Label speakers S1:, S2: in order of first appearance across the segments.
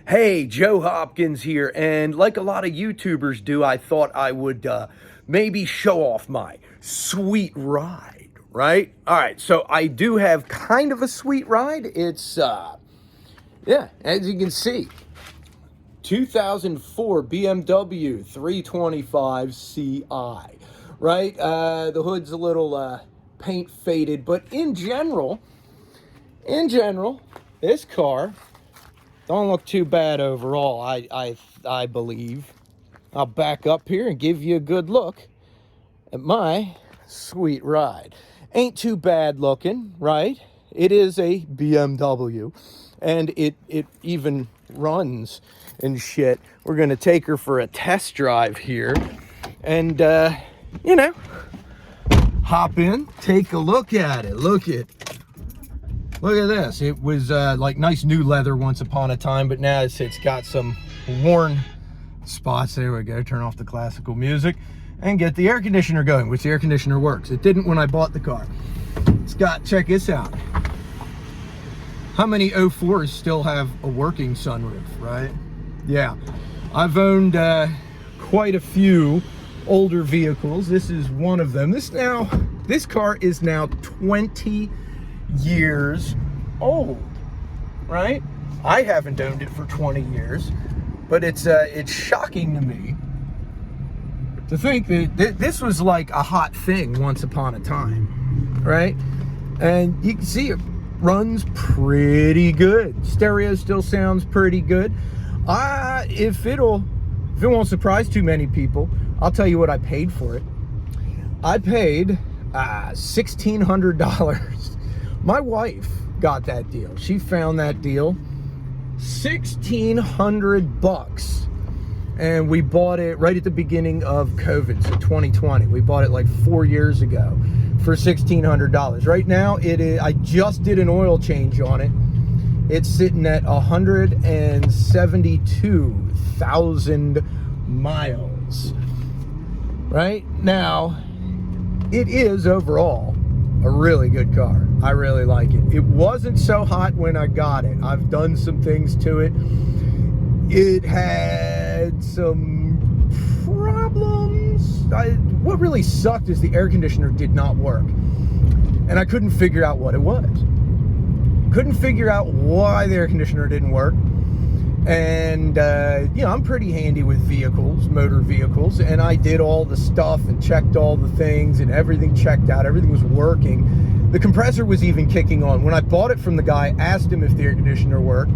S1: Hey, Joe Hopkins here, and like a lot of YouTubers do, I thought I would maybe show off my sweet ride, right? All right, so I do have kind of a sweet ride. It's, yeah, as you can see, 2004 BMW 325 Ci, right? The hood's a little paint faded, but in general, this car don't look too bad overall, I believe. I'll back up here and give you a good look at my sweet ride. Ain't too bad looking, right? It is a BMW, and it even runs and shit. We're gonna take her for a test drive here, and hop in, take a look at it. Look at this. It was like nice new leather once upon a time, but now it's got some worn spots. There we go. Turn off the classical music and get the air conditioner going, which the air conditioner works. It didn't when I bought the car. It's got, check this out. How many 04s still have a working sunroof, right? Yeah. I've owned quite a few older vehicles. This is one of them. This car is now 20 years old, right? I haven't owned it for 20 years, but it's shocking to me to think that this was like a hot thing once upon a time, right? And you can see it runs pretty good. Stereo still sounds pretty good. If it won't surprise too many people, I'll tell you what I paid for it. I paid $1,600. My wife got that deal. She found that deal, $1,600, and we bought it right at the beginning of COVID, so 2020. We bought it like 4 years ago for $1,600. Right now, it is. I just did an oil change on it. It's sitting at 172,000 miles. Right now, it is overall a really good car. I really like it. It wasn't so hot when I got it. I've done some things to it. It had some problems. What really sucked is the air conditioner did not work. And I couldn't figure out what it was. Couldn't figure out why the air conditioner didn't work. And, I'm pretty handy with vehicles, motor vehicles, and I did all the stuff and checked all the things, and everything checked out. Everything was working. The compressor was even kicking on. When I bought it from the guy, asked him if the air conditioner worked.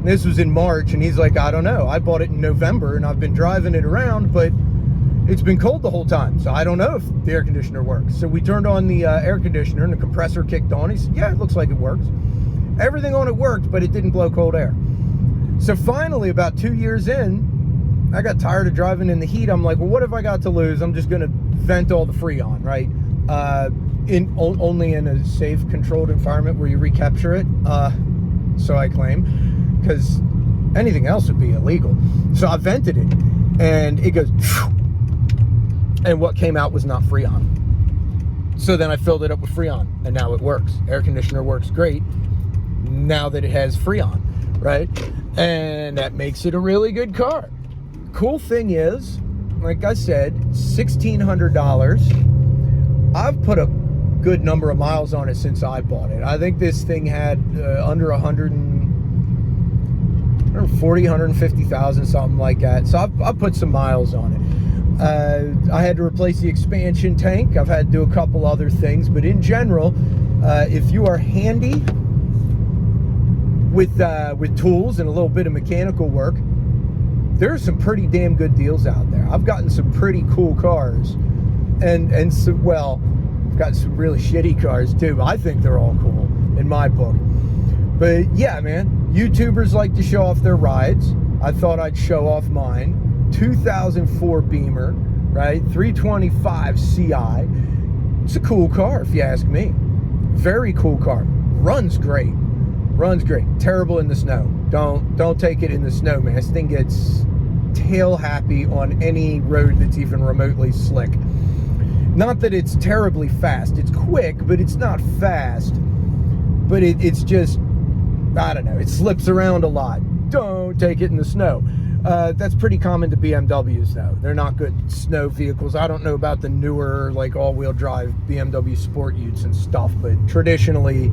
S1: This was in March, and he's like, I don't know. I bought it in November, and I've been driving it around, but it's been cold the whole time, so I don't know if the air conditioner works. So we turned on the air conditioner, and the compressor kicked on. He said, yeah, it looks like it works. Everything on it worked, but it didn't blow cold air. So finally, about 2 years in, I got tired of driving in the heat. I'm like, well, what have I got to lose? I'm just going to vent all the Freon, right? Only in a safe, controlled environment where you recapture it, so I claim, because anything else would be illegal. So I vented it, and it goes, and what came out was not Freon. So then I filled it up with Freon, and now it works. Air conditioner works great now that it has Freon, right? And that makes it a really good car. Cool thing is, like I said, $1,600. I've put a good number of miles on it since I bought it. I think this thing had under 140, 150,000, something like that. So I've put some miles on it. I had to replace the expansion tank. I've had to do a couple other things, but in general, if you are handy with tools and a little bit of mechanical work, there's some pretty damn good deals out there. I've gotten some pretty cool cars, and some, well, I've got some really shitty cars too, but I think they're all cool in my book. But yeah, man, YouTubers like to show off their rides. I thought I'd show off mine. 2004 Beamer, right? 325 Ci. It's a cool car, if you ask me. Very cool car. Runs great. Runs great. Terrible in the snow. Don't take it in the snow, man. This thing gets tail happy on any road that's even remotely slick. Not that it's terribly fast. It's quick, but it's not fast. But it's just, I don't know, it slips around a lot. don't take it in the snow. That's pretty common to BMWs, though. They're not good snow vehicles. I don't know about the newer, like, all-wheel drive BMW Sport Utes and stuff, but traditionally,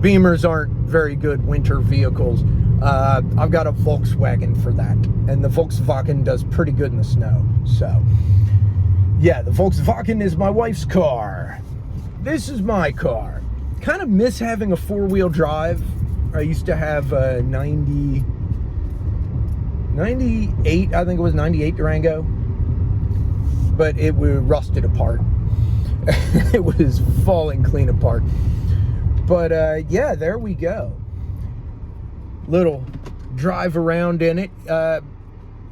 S1: Beamers aren't very good winter vehicles. I've got a Volkswagen for that, and the Volkswagen does pretty good in the snow. So, yeah, the Volkswagen is my wife's car. This is my car. Kind of miss having a four-wheel drive. I used to have a 98, I think it was 98 Durango, but it was rusted apart. It was falling clean apart. But yeah, there we go. Little drive around in it.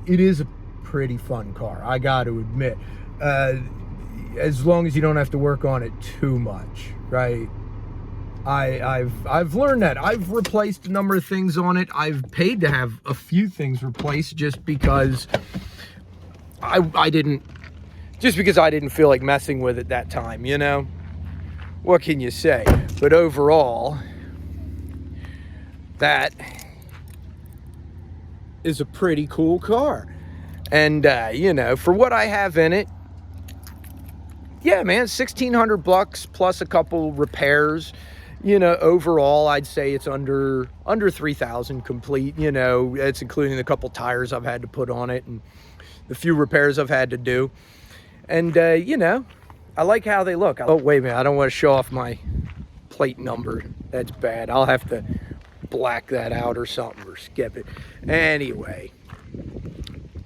S1: It is a pretty fun car, I got to admit. As long as you don't have to work on it too much, right? I've learned that. I've replaced a number of things on it. I've paid to have a few things replaced just because I didn't feel like messing with it that time, you know? What can you say? But overall, that is a pretty cool car. And you know, for what I have in it, yeah, man, $1,600 plus a couple repairs. You know, overall, I'd say it's under 3,000 complete. You know, it's including a couple tires I've had to put on it and the few repairs I've had to do. And, you know, I like how they look. Oh, wait a minute. I don't want to show off my plate number. That's bad. I'll have to black that out or something or skip it. Anyway,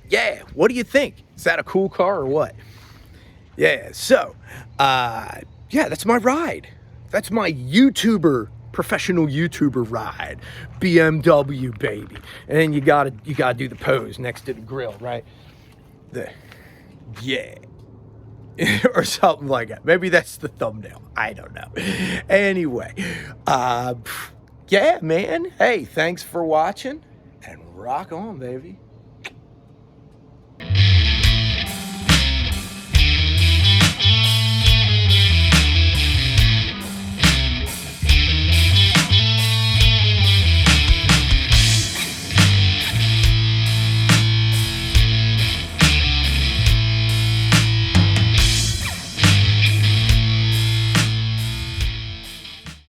S1: yeah, what do you think? Is that a cool car or what? Yeah, so, yeah, that's my ride. That's my professional YouTuber ride. BMW, baby. And then you gotta do the pose next to the grill, right? Yeah. Or something like that. Maybe that's the thumbnail. I don't know. Anyway, yeah, man. Hey, thanks for watching. And rock on, baby.